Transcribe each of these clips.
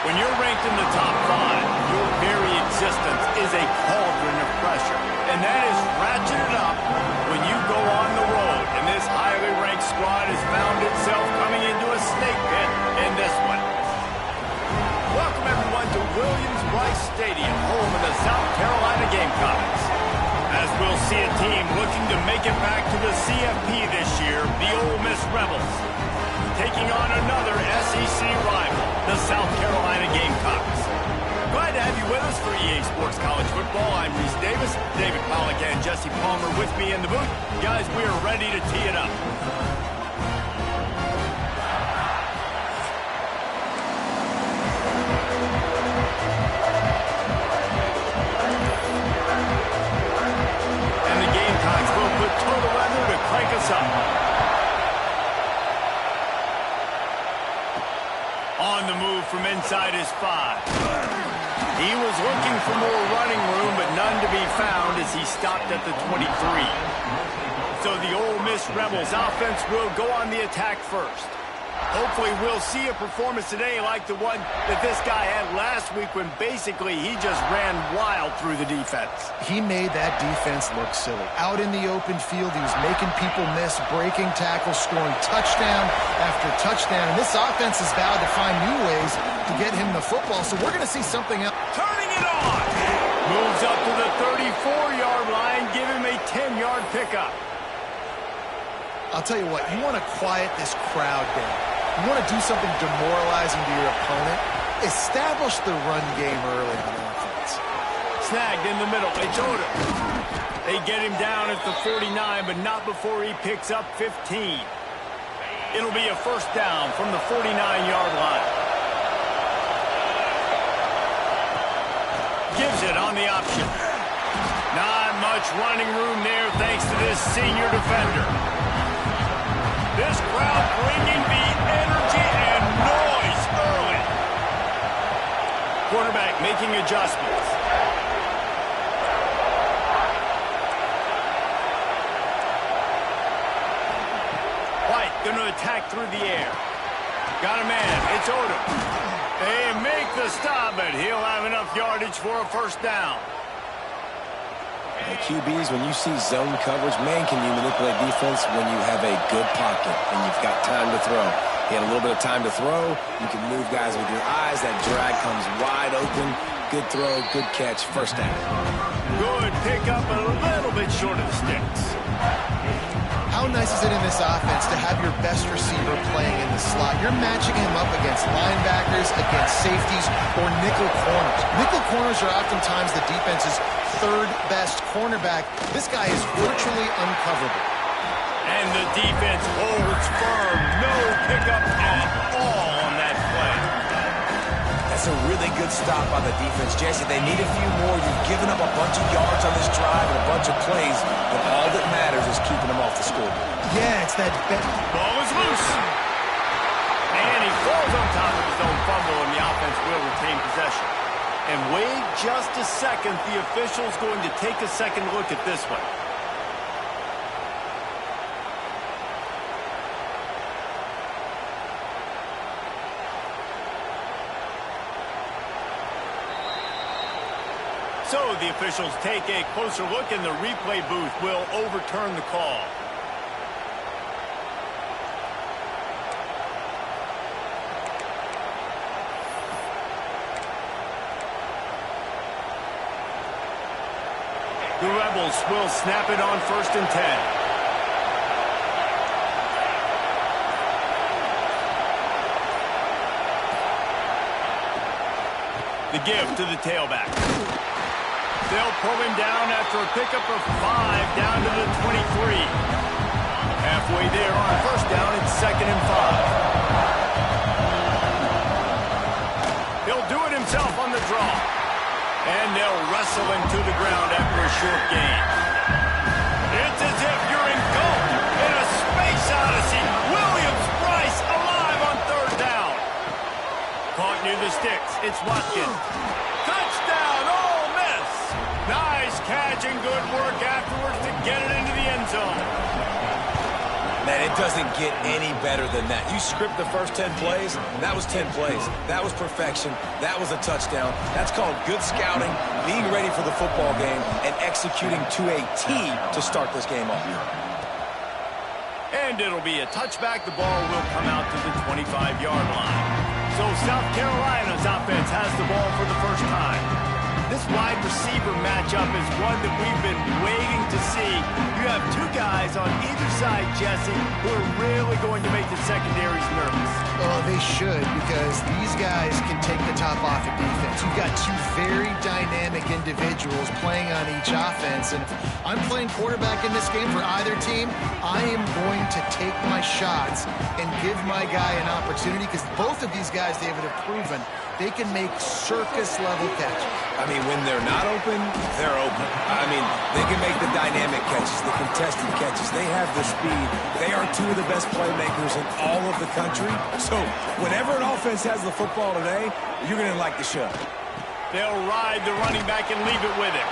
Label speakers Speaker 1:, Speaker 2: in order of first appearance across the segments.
Speaker 1: When you're ranked in the top 5, your very existence is a cauldron of pressure. And that is ratcheted up when you go on the road. And this highly ranked squad has found itself coming into a snake pit in this one. Welcome, everyone, to Williams-Brice Stadium, home of the South Carolina Gamecocks. As we'll see a team looking to make it back to the CFP this year, the Ole Miss Rebels, taking on another SEC rival, the South Carolina Gamecocks. Glad to have you with us for EA Sports College Football. I'm Reese Davis, David Pollack and Jesse Palmer with me in the booth. Guys, we are ready to tee it up. And the Gamecocks will put total weather to crank us up. On the move from inside his 5. He was looking for more running room, but none to be found as he stopped at the 23. So the Ole Miss Rebels offense will go on the attack first. Hopefully we'll see a performance today like the one that this guy had last week when basically he just ran wild through the defense.
Speaker 2: He made that defense look silly. Out in the open field, he was making people miss, breaking tackles, scoring touchdown after touchdown. And this offense has vowed to find new ways to get him the football, so we're going to see something else.
Speaker 1: Turning it on! Moves up to the 34-yard line, give him a 10-yard pickup.
Speaker 2: I'll tell you what, you want to quiet this crowd down. You want to do something demoralizing to your opponent. Establish the run game early on offense.
Speaker 1: Snagged in the middle. It's Oda. They get him down at the 49, but not before he picks up 15. It'll be a first down from the 49-yard line. Gives it on the option. Not much running room there thanks to this senior defender. This crowd bringing the energy and noise early. Quarterback making adjustments. White going to attack through the air. Got a man. It's Odom. They make the stop, but he'll have enough yardage for a first down.
Speaker 3: Hey, QBs, when you see zone coverage, man, can you manipulate defense when you have a good pocket and you've got time to throw. He had a little bit of time to throw. You can move guys with your eyes. That drag comes wide open. Good throw, good catch, first down.
Speaker 1: Good pickup, a little bit short of the sticks.
Speaker 2: How nice is it in this offense to have your best receiver playing in the slot? You're matching him up against linebackers, against safeties, or nickel corners. Nickel corners are oftentimes the defense's third best cornerback. This guy is virtually uncoverable.
Speaker 1: And the defense holds firm. No pickup at all on that play.
Speaker 3: That's a really good stop by the defense, Jesse. They need a few more. You've given up a bunch of yards on this drive and a bunch of plays, but all that matters is keeping them off the scoreboard.
Speaker 2: Yeah, it's that...
Speaker 1: Ball is loose. And he falls on top of his own fumble, and the offense will retain possession. And wait just a second. The official's going to take a second look at this one. So the officials take a closer look, and the replay booth will overturn the call. The Rebels will snap it on 1st and 10. The give to the tailback. They'll pull him down after a pickup of 5 down to the 23. Halfway there on first down, it's 2nd and 5. He'll do it himself on the draw. And they'll wrestle him to the ground after a short gain. It's as if you're engulfed in a space odyssey. Williams-Brice alive on 3rd down. Caught near the sticks. It's Watkins. Touchdown, Ole Miss. Nice catch and good work afterwards to get it into the end zone.
Speaker 3: Man, it doesn't get any better than that. You script the first 10 plays, that was 10 plays. That was perfection. That was a touchdown. That's called good scouting, being ready for the football game, and executing to a T to start this game off.
Speaker 1: And it'll be a touchback. The ball will come out to the 25-yard line. So South Carolina's offense has the ball for the first time. This wide receiver matchup is one that we've been waiting to see. You have two guys on either side, Jesse, who are really going to make the secondaries nervous.
Speaker 2: Oh, they should, because these guys can take the top off of defense. You've got two very dynamic individuals playing on each offense, and if I'm playing quarterback in this game for either team, I am going to take my shots and give my guy an opportunity, because both of these guys, David, have proven they can make circus-level catches.
Speaker 3: I mean, when they're not open, they're open. I mean, they can make the dynamic catches, the contested catches. They have the speed. They are two of the best playmakers in all of the country. So whenever an offense has the football today, you're going to like the show.
Speaker 1: They'll ride the running back and leave it with him.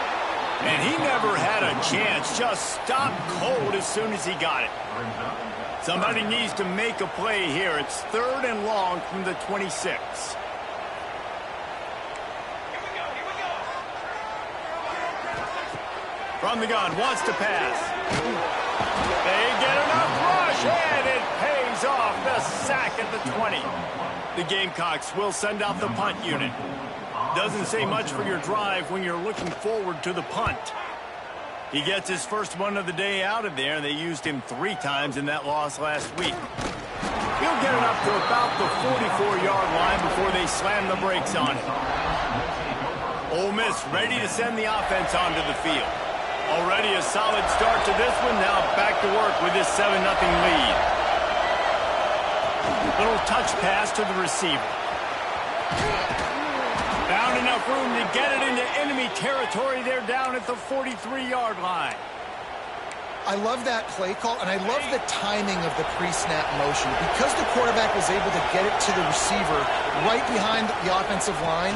Speaker 1: And he never had a chance. Just stopped cold as soon as he got it. Somebody needs to make a play here. It's 3rd and long from the 26. From the gun, wants to pass. They get enough rush, and it pays off. The sack at the 20. The Gamecocks will send out the punt unit. Doesn't say much for your drive when you're looking forward to the punt. He gets his first one of the day out of there, and they used him 3 times in that loss last week. He'll get it up to about the 44-yard line before they slam the brakes on him. Ole Miss ready to send the offense onto the field. Already a solid start to this one. Now back to work with this 7-0 lead. Little touch pass to the receiver. Found enough room to get it into enemy territory. They're down at the 43-yard line.
Speaker 2: I love that play call, and I love the timing of the pre-snap motion. Because the quarterback was able to get it to the receiver right behind the offensive line,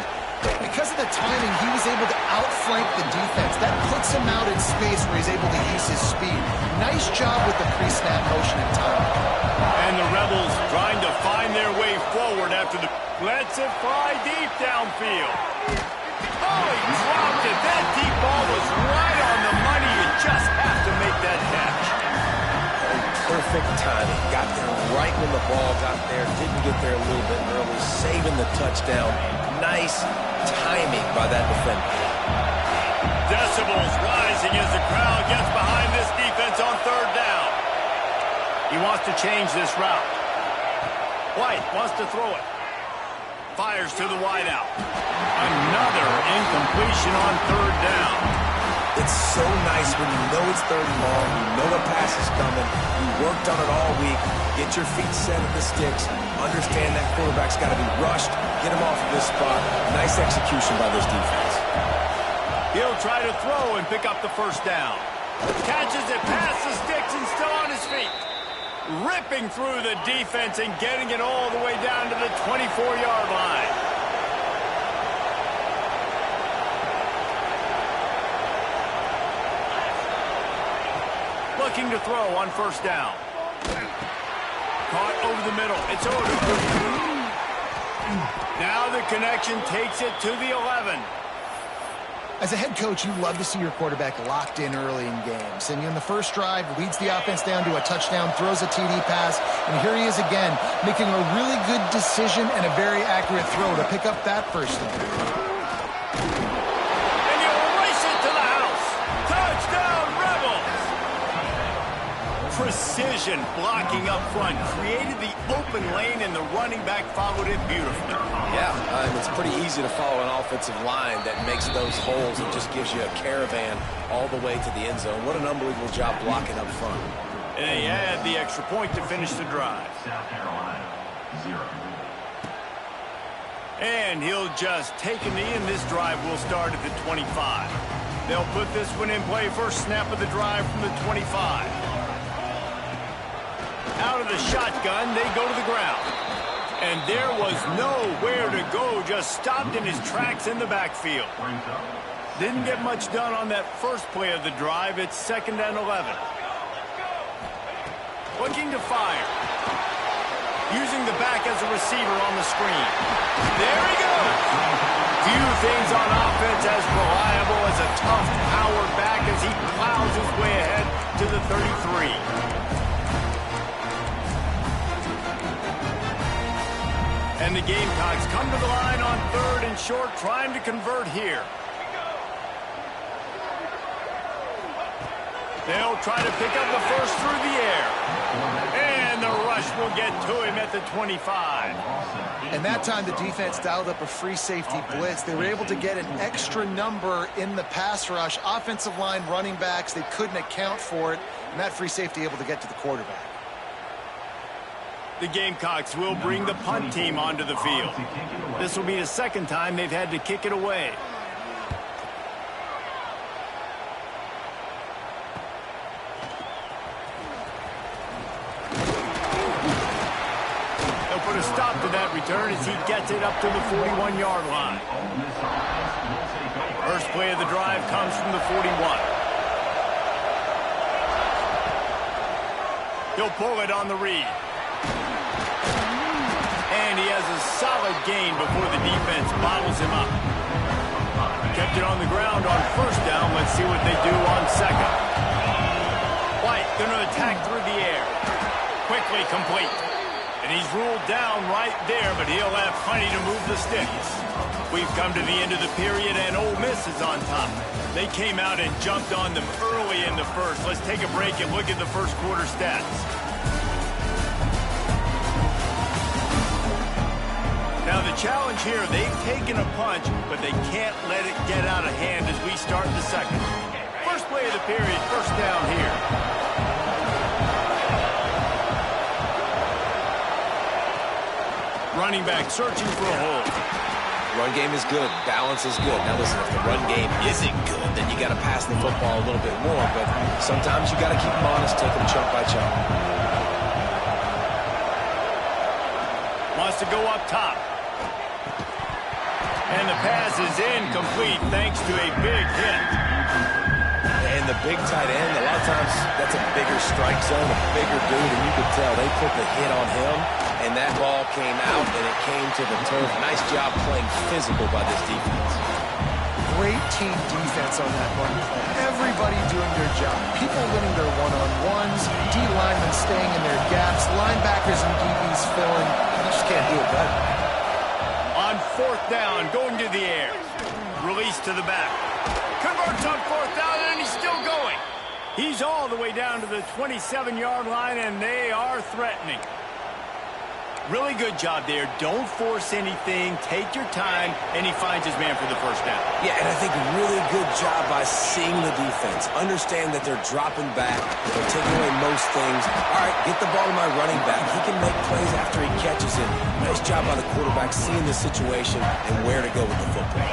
Speaker 2: because of the timing, he was able to outflank the defense. That puts him out in space where he's able to use his speed. Nice job with the pre-snap motion and timing.
Speaker 1: And the Rebels trying to find their way forward after the... Lets it fly deep downfield. Oh, he dropped it. That deep ball was right on the money. You just have to make that catch.
Speaker 3: Perfect timing. Got there right when the ball got there. Didn't get there a little bit early. Saving the touchdown. Nice timing by that defender.
Speaker 1: Decibels rising as the crowd gets behind this defense on 3rd down. He wants to change this route. White wants to throw it. Fires to the wideout. Another incompletion on 3rd down.
Speaker 3: It's so nice when you know it's 3rd and long, you know the pass is coming, you worked on it all week, get your feet set at the sticks, understand that quarterback's got to be rushed, get him off of this spot. Nice execution by this defense.
Speaker 1: He'll try to throw and pick up the 1st down. Catches it past the sticks and still on his feet. Ripping through the defense and getting it all the way down to the 24-yard line. Looking to throw on 1st down. Caught over the middle. It's over. Now the connection takes it to the 11.
Speaker 2: As a head coach, you love to see your quarterback locked in early in games. And in the first drive, leads the offense down to a touchdown, throws a TD pass, and here he is again, making a really good decision and a very accurate throw to pick up that 1st down.
Speaker 1: And he'll race it to the house. Touchdown, Rebels! Precision blocking up front, created the open lane, and the running back followed it beautifully.
Speaker 3: Yeah, it's pretty easy to follow an offensive line that makes those holes and just gives you a caravan all the way to the end zone. What an unbelievable job blocking up front.
Speaker 1: And they add the extra point to finish the drive.
Speaker 4: South Carolina, 0.
Speaker 1: And he'll just take a knee, and this drive will start at the 25. They'll put this one in play. First snap of the drive from the 25. Out of the shotgun, they go to the ground. And there was nowhere to go, just stopped in his tracks in the backfield. Didn't get much done on that first play of the drive. It's 2nd and 11. Looking to fire. Using the back as a receiver on the screen. There he goes. Few things on offense as reliable as a tough power back as he plows his way ahead to the 33. And the Gamecocks come to the line on 3rd and short, trying to convert here. They'll try to pick up the first through the air. And the rush will get to him at the 25.
Speaker 2: And that time the defense dialed up a free safety blitz. They were able to get an extra number in the pass rush. Offensive line, running backs, they couldn't account for it. And that free safety able to get to the quarterback.
Speaker 1: The Gamecocks will bring the punt team onto the field. This will be the second time they've had to kick it away. Put a stop to that return as he gets it up to the 41-yard line. First play of the drive comes from the 41. He'll pull it on the read. And he has a solid gain before the defense bottles him up. Kept it on the ground on first down. Let's see what they do on second. White going to attack through the air. Quickly complete. And he's ruled down right there, but he'll have plenty to move the sticks. We've come to the end of the period, and Ole Miss is on top. They came out and jumped on them early in the first. Let's take a break and look at the first quarter stats. Now the challenge here, they've taken a punch, but they can't let it get out of hand as we start the second. First play of the period, first down here. Running back searching for a hole.
Speaker 3: Run game is good. Balance is good. Now listen, if the run game isn't good, then you got to pass the football a little bit more. But sometimes you got to keep them honest, take them chunk by chunk.
Speaker 1: Wants to go up top. And the pass is incomplete thanks to a big hit.
Speaker 3: And the big tight end, a lot of times that's a bigger strike zone, a bigger dude, and you could tell they put the hit on him, and that ball came out, and it came to the turf. Nice job playing physical by this defense.
Speaker 2: Great team defense on that run play. Everybody doing their job. People winning their one-on-ones, D-linemen staying in their gaps, linebackers and DBs filling. You just can't do it better.
Speaker 1: On fourth down, going to the air. Release to the back. Converts on fourth down, and he's still going. He's all the way down to the 27-yard line, and they are threatening. Really good job there. Don't force anything. Take your time, and he finds his man for the first down.
Speaker 3: Yeah, and I think really good job by seeing the defense. Understand that they're dropping back. They're taking away most things. All right, get the ball to my running back. He can make plays after he catches it. Nice job by the quarterback seeing the situation and where to go with the football.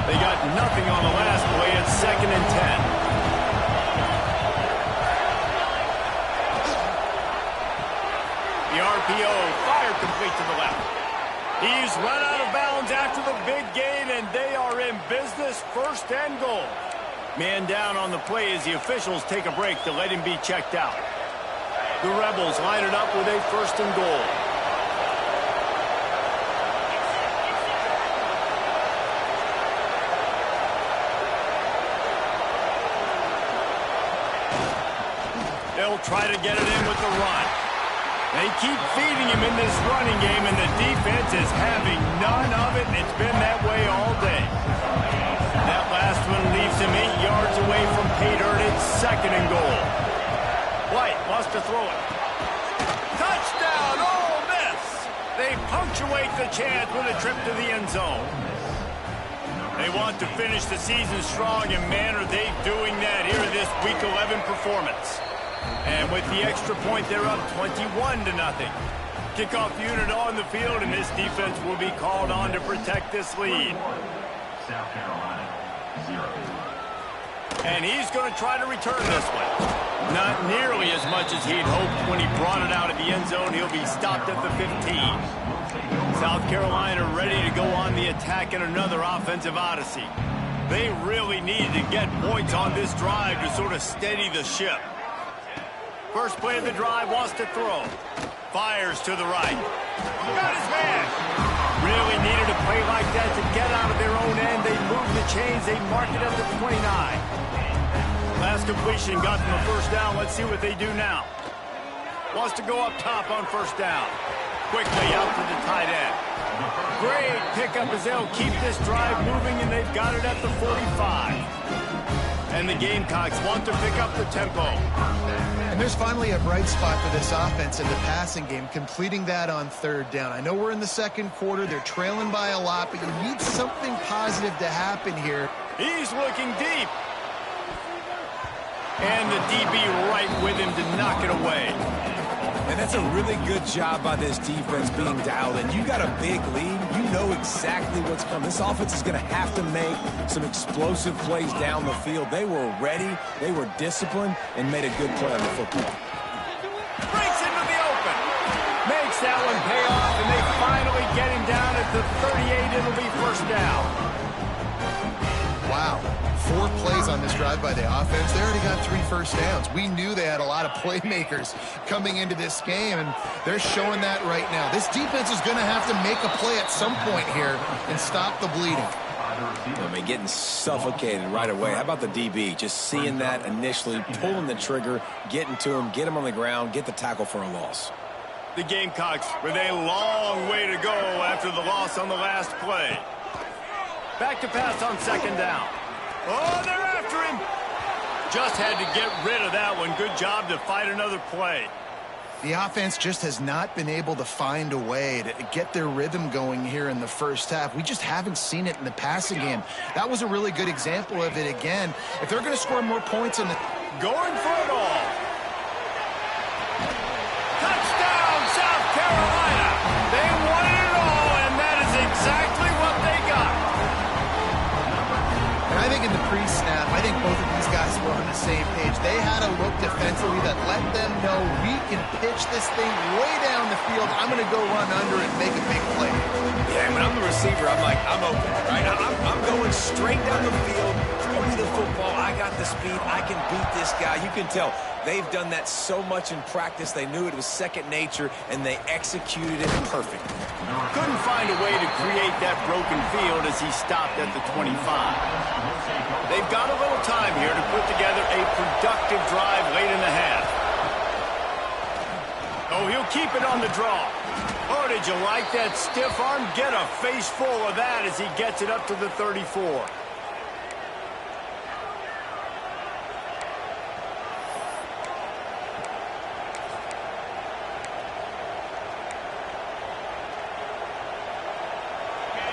Speaker 1: They got nothing on the last play. It's 2nd and 10. The RPO fired complete to the left. He's run out of bounds after the big gain, and they are in business, 1st and goal. Man down on the play as the officials take a break to let him be checked out. The Rebels line it up with a 1st and goal. They'll try to get it in with the run. They keep feeding him in this running game, and the defense is having none of it, and it's been that way all day. That last one leaves him 8 yards away from pay dirt. It's 2nd and goal. White wants to throw it. Touchdown, Ole Miss! They punctuate the chance with a trip to the end zone. They want to finish the season strong, and man, are they doing that here in this Week 11 performance. And with the extra point, they're up 21-0. Kickoff unit on the field, and this defense will be called on to protect this lead.
Speaker 4: South Carolina, 0.
Speaker 1: And he's going to try to return this one. Not nearly as much as he'd hoped when he brought it out of the end zone. He'll be stopped at the 15. South Carolina ready to go on the attack in another offensive odyssey. They really needed to get points on this drive to sort of steady the ship. First play of the drive, wants to throw. Fires to the right. Got his man. Really needed a play like that to get out of their own end. They moved the chains. They marked it up to 29. Last completion got them a first down. Let's see what they do now. Wants to go up top on first down. Quickly out to the tight end. Great pickup as they'll keep this drive moving, and they've got it at the 45. And the Gamecocks want to pick up the tempo.
Speaker 2: And there's finally a bright spot for this offense in the passing game, completing that on third down. I know we're in the second quarter. They're trailing by a lot, but you need something positive to happen here.
Speaker 1: He's looking deep. And the DB right with him to knock it away.
Speaker 3: And that's a really good job by this defense being dialed in. You got a big lead. You know exactly what's coming. This offense is going to have to make some explosive plays down the field. They were ready, they were disciplined, and made a good play on the football.
Speaker 1: Breaks into the open. Makes that one pay off, and they finally get him down at the 38. It'll be first down.
Speaker 2: Wow. 4 plays on this drive by the offense. They already got 3 first downs. We knew they had a lot of playmakers coming into this game, and they're showing that right now. This defense is going to have to make a play at some point here and stop the bleeding.
Speaker 3: I mean, getting suffocated right away. How about the DB? Just seeing that initially, pulling the trigger, getting to him, get him on the ground, get the tackle for a loss.
Speaker 1: The Gamecocks with a long way to go after the loss on the last play. Back to pass on second down. Oh, they're after him. Just had to get rid of that one. Good job to fight another play.
Speaker 2: The offense just has not been able to find a way to get their rhythm going here in the first half. We just haven't seen it in the passing game. That was a really good example of it again. If they're going to score more points in the...
Speaker 1: Going for it all. Touchdown, South Carolina. They wanted it all, and that is exactly what they got.
Speaker 2: And I think in the pre-snap, I think both of these guys were on the same page. They had a look defensively that let them know we can pitch this thing way down the field. I'm going to go run under and make a big play.
Speaker 3: Yeah, when I'm the receiver, I'm like, I'm open, right? I'm going straight down the field. Throw me the football. I got the speed. I can beat this guy. You can tell they've done that so much in practice. They knew it was second nature, and they executed it perfectly.
Speaker 1: Couldn't find a way to create that broken field as he stopped at the 25. They've got a little time here to put together a productive drive late in the half. Oh, he'll keep it on the draw. Oh, did you like that stiff arm? Get a face full of that as he gets it up to the 34.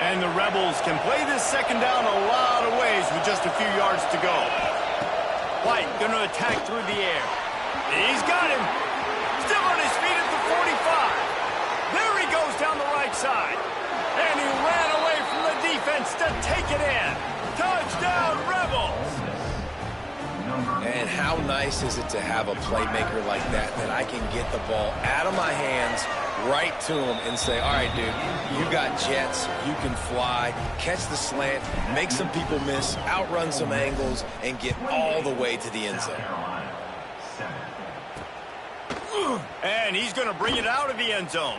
Speaker 1: And the Rebels can play this second down a lot of ways with just a few yards to go. White going to attack through the air. He's got him. Still on his feet at the 45. There he goes down the right side. And he ran away from the defense to take it in. Touchdown, Rebels.
Speaker 3: And how nice is it to have a playmaker like that I can get the ball out of my hands, right to him, and say, all right, dude, you got jets, you can fly, catch the slant, make some people miss, outrun some angles, and get all the way to the end zone.
Speaker 1: And he's going to bring it out of the end zone.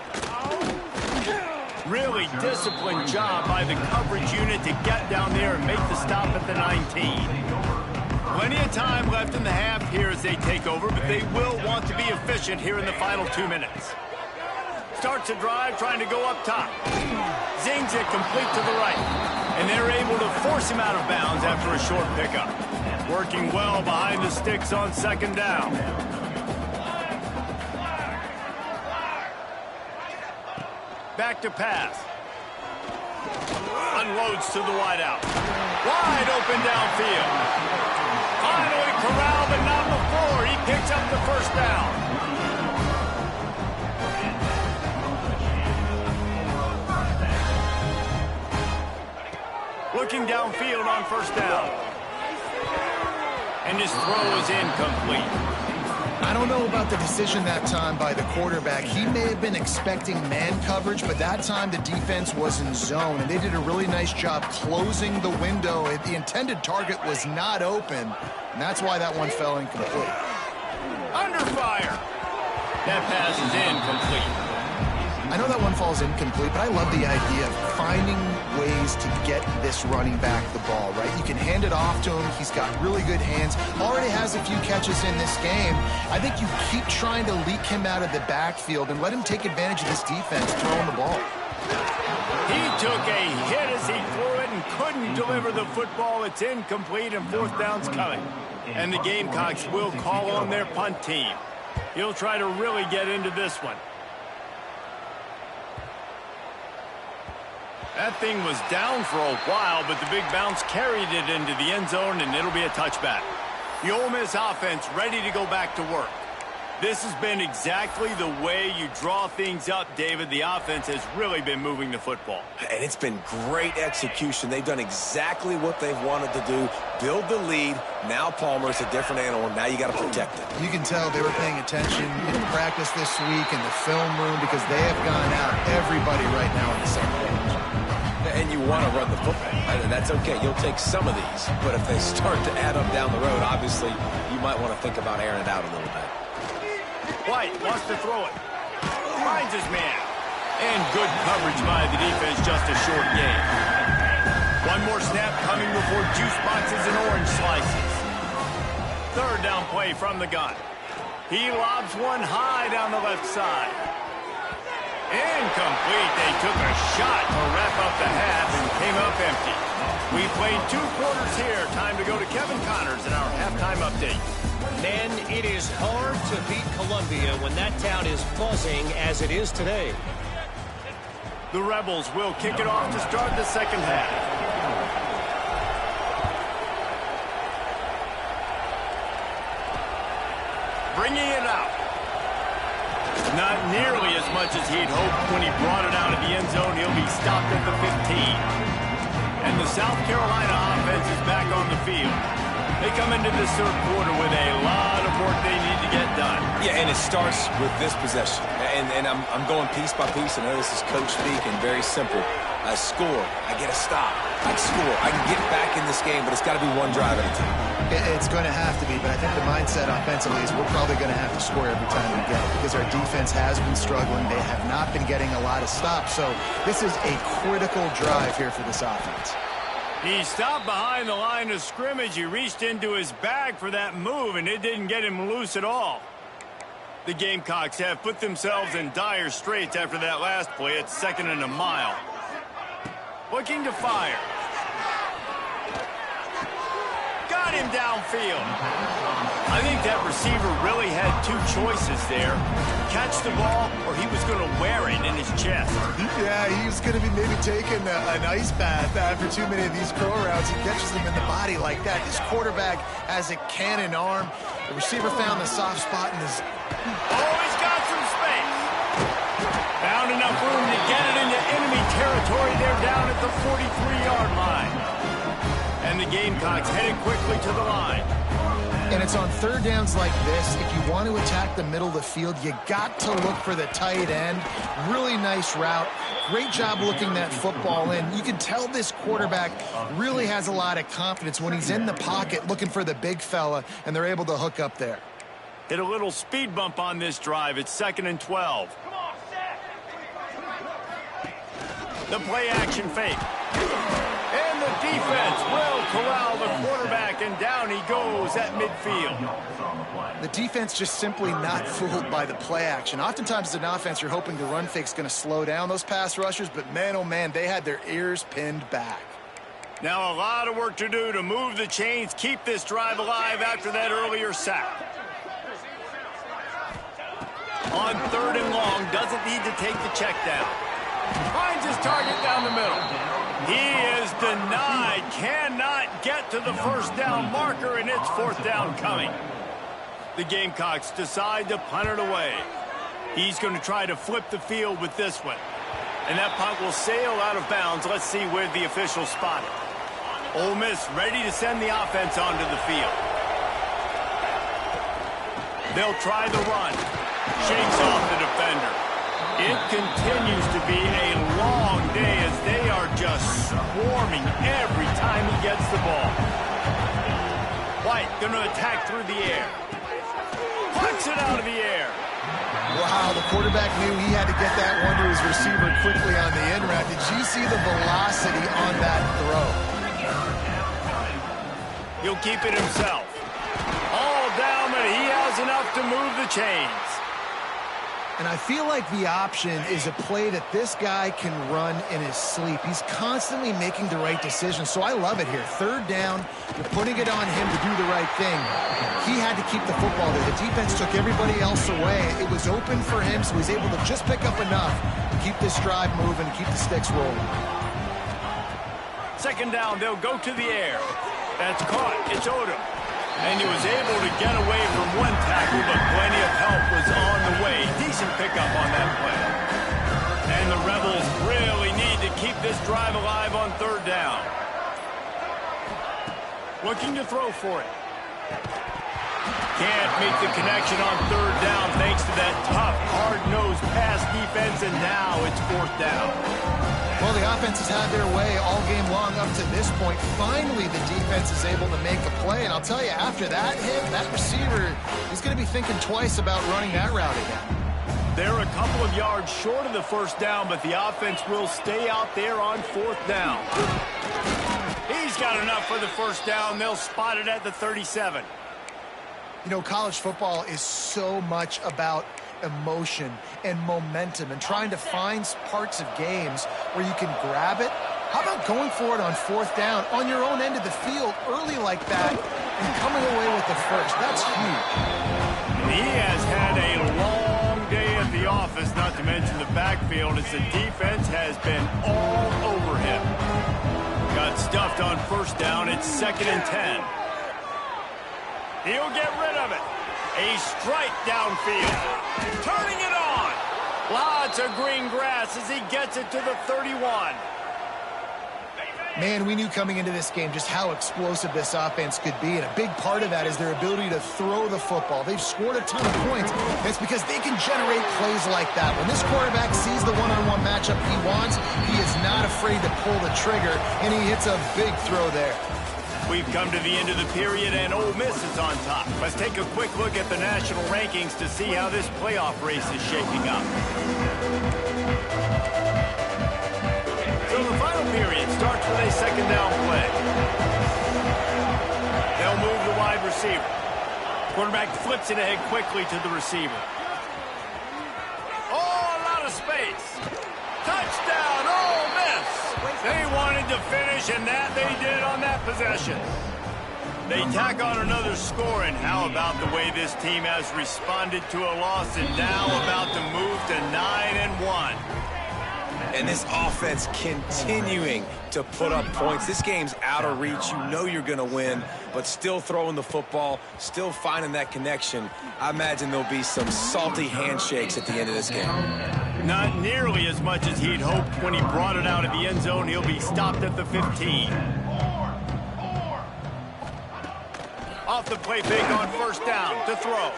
Speaker 1: Really disciplined job by the coverage unit to get down there and make the stop at the 19. Plenty of time left in the half here as they take over, but they will want to be efficient here in the final 2 minutes. Starts a drive trying to go up top. Zings it complete to the right. And they're able to force him out of bounds after a short pickup. Working well behind the sticks on second down. Back to pass. Unloads to the wideout. Wide open downfield. Finally corralled, but not before. He picks up the first down. Looking downfield on first down. And his throw is incomplete.
Speaker 2: I don't know about the decision that time by the quarterback. He may have been expecting man coverage, but that time the defense was in zone, and they did a really nice job closing the window. The intended target was not open, and that's why that one fell incomplete.
Speaker 1: Under fire. That pass is incomplete.
Speaker 2: I know that one falls incomplete, but I love the idea of finding ways to get this running back the ball, right? You can hand it off to him. He's got really good hands. Already has a few catches in this game. I think you keep trying to leak him out of the backfield and let him take advantage of this defense throwing the ball.
Speaker 1: He took a hit as he threw it and couldn't deliver the football. It's incomplete and fourth down's coming. And the Gamecocks will call on their punt team. He'll try to really get into this one. That thing was down for a while, but the big bounce carried it into the end zone, and it'll be a touchback. The Ole Miss offense ready to go back to work. This has been exactly the way you draw things up, David. The offense has really been moving the football.
Speaker 3: And it's been great execution. They've done exactly what they've wanted to do. Build the lead. Now Palmer's a different animal. Now you got to protect it.
Speaker 2: You can tell they were paying attention in practice this week in the film room because they have gone out everybody right now on the same page.
Speaker 3: And you want to run the football. That's okay. You'll take some of these. But if they start to add up down the road, obviously you might want to think about airing it out a little bit.
Speaker 1: White wants to throw it. Finds his man. And good coverage by the defense, just a short gain. One more snap coming before juice boxes and orange slices. Third down play from the gun. He lobs one high down the left side. Incomplete. They took a shot to wrap up the half and came up empty. We played 2 quarters here. Time to go to Kevin Connors in our halftime update.
Speaker 5: Men, it is hard to beat Columbia when that town is buzzing as it is today.
Speaker 1: The Rebels will kick it off to start the second half. Bringing it out. Not nearly as much as he'd hoped when he brought it out of the end zone. He'll be stopped at the 15. And the South Carolina offense is back on the field. They come into this third quarter with a lot of work they need to get done.
Speaker 3: Yeah, and it starts with this possession. And I'm going piece by piece. I know this is coach speak and very simple. I score. I get a stop. I score. I can get back in this game, but it's got to be one drive at a time.
Speaker 2: It's going to have to be, but I think the mindset offensively is we're probably going to have to score every time we get it because our defense has been struggling. They have not been getting a lot of stops. So this is a critical drive here for this offense.
Speaker 1: He stopped behind the line of scrimmage. He reached into his bag for that move, and it didn't get him loose at all. The Gamecocks have put themselves in dire straits after that last play. It's 2nd and a mile. Looking to fire. Got him downfield. I think that receiver really had 2 choices there. Catch the ball, or he was going to wear it in his chest.
Speaker 2: Yeah, he was going to be maybe taking an ice bath after too many of these curl routes. He catches them in the body like that. This quarterback has a cannon arm. The receiver found the soft spot in his...
Speaker 1: Oh, he's got some space. Found enough room to get it into enemy territory. They're down at the 43-yard line. And the Gamecocks headed quickly to the line.
Speaker 2: And it's on third downs like this. If you want to attack the middle of the field, you got to look for the tight end. Really nice route. Great job looking that football in. You can tell this quarterback really has a lot of confidence when he's in the pocket looking for the big fella, and they're able to hook up there.
Speaker 1: Hit a little speed bump on this drive. It's 2nd and 12. The play action fake. And the defense will corral the quarterback, and down he goes at midfield.
Speaker 2: The defense just simply not fooled by the play action. Oftentimes as an offense, you're hoping the run fake's going to slow down those pass rushers, but man, oh man, they had their ears pinned back.
Speaker 1: Now a lot of work to do to move the chains, keep this drive alive after that earlier sack. On 3rd and long, doesn't need to take the check down. Finds his target down the middle. He is denied, cannot get to the first down marker, and it's 4th down coming. The Gamecocks decide to punt it away. He's going to try to flip the field with this one. And that punt will sail out of bounds. Let's see where the officials spot it. Ole Miss ready to send the offense onto the field. They'll try the run. Shakes off the defender. It continues to be a long day as they are just swarming every time he gets the ball. White going to attack through the air. Puts flicks it out of the air.
Speaker 2: Wow, the quarterback knew he had to get that one to his receiver quickly on the end route. Did you see the velocity on that throw?
Speaker 1: He'll keep it himself. All down, but he has enough to move the chains.
Speaker 2: And I feel like the option is a play that this guy can run in his sleep. He's constantly making the right decision, so I love it here. Third down, you're putting it on him to do the right thing. He had to keep the football there. The defense took everybody else away. It was open for him, so he's able to just pick up enough to keep this drive moving, keep the sticks rolling.
Speaker 1: Second down, they'll go to the air. That's caught. It's Odom. And he was able to get away from one tackle, but plenty of help was on the way. Decent pickup on that play. And the Rebels really need to keep this drive alive on third down. Looking to throw for it. Can't make the connection on third down thanks to that tough, hard-nosed pass defense, and now it's fourth down.
Speaker 2: Well, the offense has had their way all game long up to this point. Finally, the defense is able to make a play. And I'll tell you, after that hit, that receiver is going to be thinking twice about running that route again.
Speaker 1: They're a couple of yards short of the first down, but the offense will stay out there on fourth down. He's got enough for the first down. They'll spot it at the 37.
Speaker 2: You know, college football is so much about emotion and momentum and trying to find parts of games where you can grab it. How about going for it on fourth down on your own end of the field early like that and coming away with the first? That's huge.
Speaker 1: He has had a long day at the office, not to mention the backfield, as the defense has been all over him. Got stuffed on first down. It's 2nd and 10. He'll get rid of it. A strike downfield. Turning it on. Lots of green grass as he gets it to the 31.
Speaker 2: Man, we knew coming into this game just how explosive this offense could be, and a big part of that is their ability to throw the football. They've scored a ton of points. It's because they can generate plays like that. When this quarterback sees the one-on-one matchup he wants, he is not afraid to pull the trigger, and he hits a big throw there.
Speaker 1: We've come to the end of the period, and Ole Miss is on top. Let's take a quick look at the national rankings to see how this playoff race is shaping up. So the final period starts with a second down play. They'll move the wide receiver. Quarterback flips it ahead quickly to the receiver. Oh, a lot of space. Touchdown, Ole Miss! They wanted to finish, and that they did on that possession. They tack on another score, and how about the way this team has responded to a loss and now about to move to 9-1.
Speaker 3: And this offense continuing to put up points. This game's out of reach. You know you're going to win, but still throwing the football, still finding that connection. I imagine there'll be some salty handshakes at the end of this game.
Speaker 1: Not nearly as much as he'd hoped when he brought it out of the end zone. He'll be stopped at the 15. Off the play fake on first down to throw.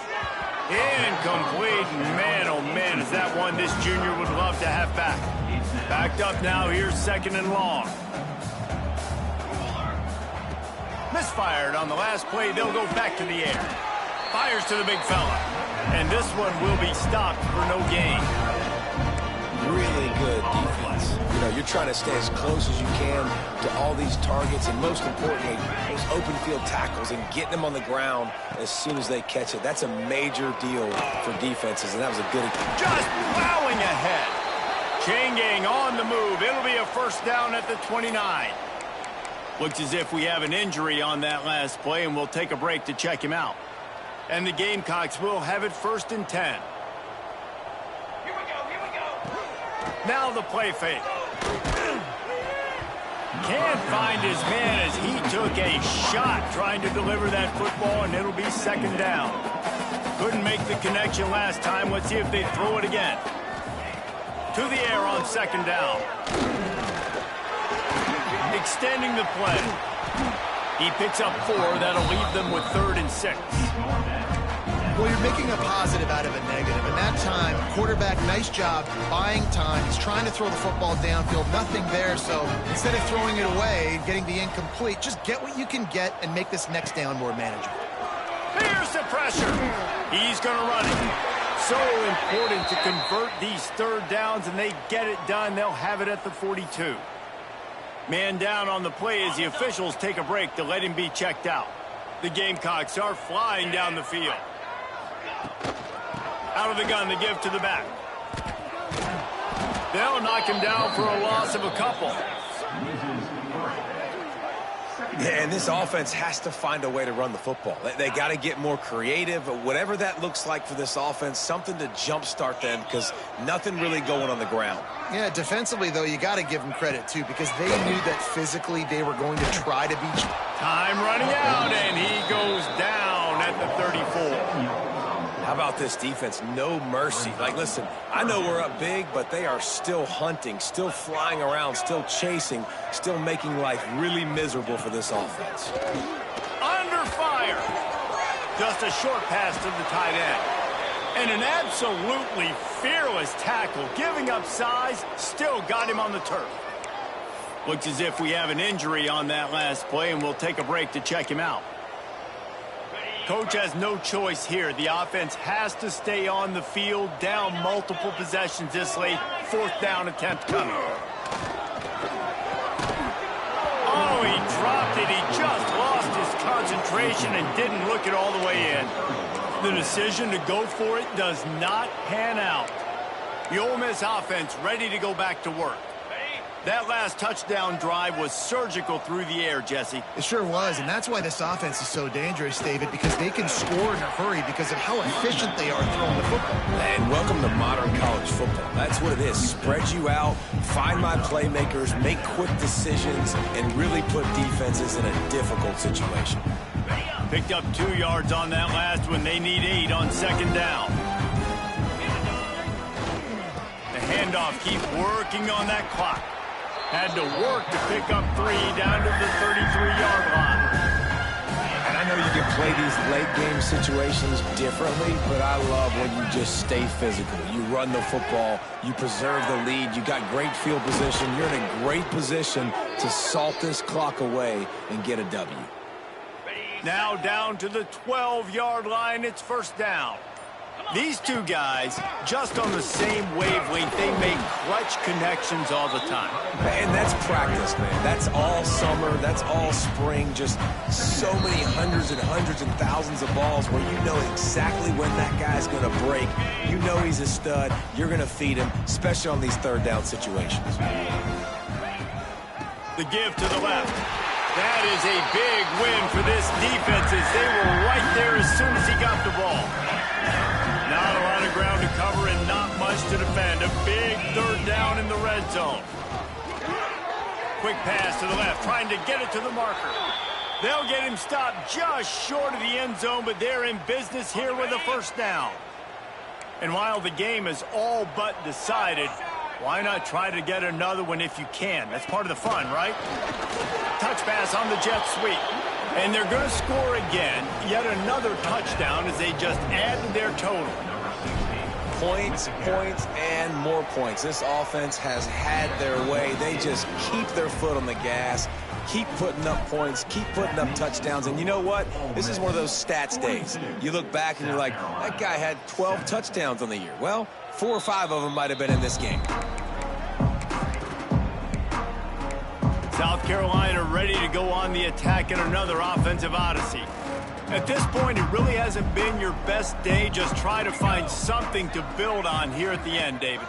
Speaker 1: Incomplete. Man, oh man, is that one this junior would love to have back. Backed up now. Here's 2nd and long. Misfired on the last play. They'll go back to the air. Fires to the big fella. And this one will be stopped for no gain.
Speaker 3: Really good defense. You know, you're trying to stay as close as you can to all these targets, and most importantly, those open field tackles and getting them on the ground as soon as they catch it. That's a major deal for defenses, and that was a good...
Speaker 1: Just plowing ahead. Chain gang on the move. It'll be a first down at the 29. Looks as if we have an injury on that last play, and we'll take a break to check him out. And the Gamecocks will have it 1st and 10. Now the play fake. Can't find his man as he took a shot trying to deliver that football, and it'll be 2nd down. Couldn't make the connection last time. Let's see if they throw it again. To the air on 2nd down. Extending the play. He picks up 4. That'll leave them with 3rd and 6.
Speaker 2: Well, you're making a positive out of a negative. And that time, quarterback, nice job buying time. He's trying to throw the football downfield. Nothing there. So instead of throwing it away, getting the incomplete, just get what you can get and make this next down more manageable.
Speaker 1: Here Here's the pressure. He's going to run it. So important to convert these third downs, and they get it done. They'll have it at the 42. Man down on the play as the officials take a break to let him be checked out. The Gamecocks are flying down the field. Out of the gun, the give to the back. They'll knock him down for a loss of a couple.
Speaker 3: Yeah, and this offense has to find a way to run the football. They got to get more creative. Whatever that looks like for this offense, something to jumpstart them because nothing really going on the ground.
Speaker 2: Yeah, defensively, though, you got to give them credit, too, because they knew that physically they were going to try to beat you.
Speaker 1: Time running out, and he goes down at the 34.
Speaker 3: How about this defense? No mercy. Like, listen, I know we're up big, but they are still hunting, still flying around, still chasing, still making life really miserable for this offense.
Speaker 1: Under fire. Just a short pass to the tight end. And an absolutely fearless tackle, giving up size, still got him on the turf. Looks as if we have an injury on that last play, and we'll take a break to check him out. Coach has no choice here. The offense has to stay on the field, down multiple possessions this late. Fourth down attempt coming. Oh, he dropped it. He just lost his concentration and didn't look it all the way in. The decision to go for it does not pan out. The Ole Miss offense ready to go back to work. That last touchdown drive was surgical through the air, Jesse.
Speaker 2: It sure was, and that's why this offense is so dangerous, David, because they can score in a hurry because of how efficient they are throwing the football.
Speaker 3: And welcome to modern college football. That's what it is. Spread you out, find my playmakers, make quick decisions, and really put defenses in a difficult situation.
Speaker 1: Picked up 2 yards on that last one. They need 8 on second down. The handoff keeps working on that clock. Had to work to pick up 3 down to the 33-yard line.
Speaker 3: And I know you can play these late game situations differently, but I love when you just stay physical. You run the football, you preserve the lead, you got great field position, you're in a great position to salt this clock away and get a W.
Speaker 1: Now down to the 12-yard line, it's first down. These two guys, just on the same wavelength, they make clutch connections all the time.
Speaker 3: And that's practice, man. That's all summer. That's all spring. Just so many hundreds and thousands of balls where you know exactly when that guy's going to break. You know he's a stud. You're going to feed him, especially on these third down situations.
Speaker 1: The give to the left. That is a big win for this defense as they were right there as soon as he got the ball. Not a lot of ground to cover and not much to defend. A big third down in the red zone. Quick pass to the left, trying to get it to the marker. They'll get him stopped just short of the end zone, but they're in business here with a first down. And while the game is all but decided, why not try to get another one if you can? That's part of the fun, right? Touch pass on the jet sweep. And they're going to score again. Yet another touchdown as they just add to their total.
Speaker 3: Points, and more points. This offense has had their way. They just keep their foot on the gas, keep putting up points, keep putting up touchdowns. And you know what? This is one of those stats days. You look back and you're like, that guy had 12 touchdowns on the year. Well, 4 or 5 of them might have been in this game.
Speaker 1: South Carolina ready to go on the attack in another offensive odyssey. At this point, it really hasn't been your best day. Just try to find something to build on here at the end, David.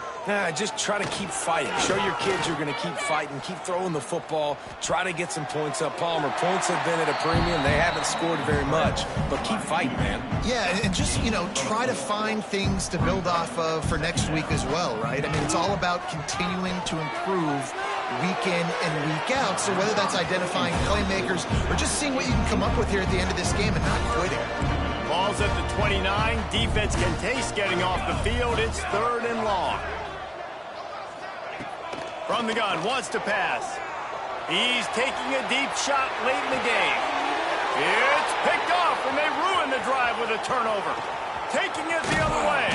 Speaker 3: Just try to keep fighting. Show your kids you're going to keep fighting, keep throwing the football, try to get some points up. Palmer, points have been at a premium. They haven't scored very much, but keep fighting, man.
Speaker 2: Yeah, and just, try to find things to build off of for next week as well, right? I mean, it's all about continuing to improve week in and week out. So whether that's identifying playmakers or just seeing what you can come up with here at the end of this game and not quitting.
Speaker 1: Ball's at the 29. Defense can taste getting off the field. It's 3rd and long. From the gun, wants to pass. He's taking a deep shot late in the game. It's picked off, and they ruin the drive with a turnover. Taking it the other way.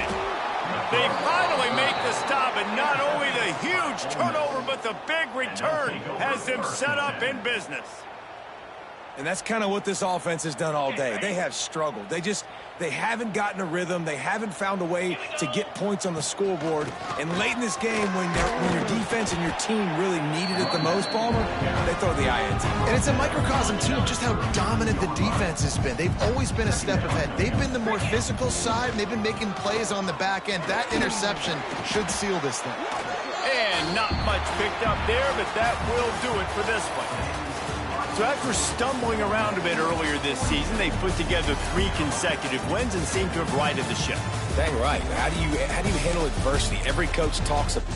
Speaker 1: They finally make the stop, and not only the huge turnover, but the big return has them set up in business.
Speaker 3: And that's kind of what this offense has done all day. They have struggled. They haven't gotten a rhythm. They haven't found a way to get points on the scoreboard. And late in this game, when your defense and your team really needed it the most, Palmer, they throw the INT.
Speaker 2: And it's a microcosm, too, of just how dominant the defense has been. They've always been a step ahead. They've been the more physical side, and they've been making plays on the back end. That interception should seal this thing.
Speaker 1: And not much picked up there, but that will do it for this one. So after stumbling around a bit earlier this season, they put together 3 consecutive wins and seem to have righted the ship.
Speaker 3: Dang right. How do you handle adversity? Every coach talks about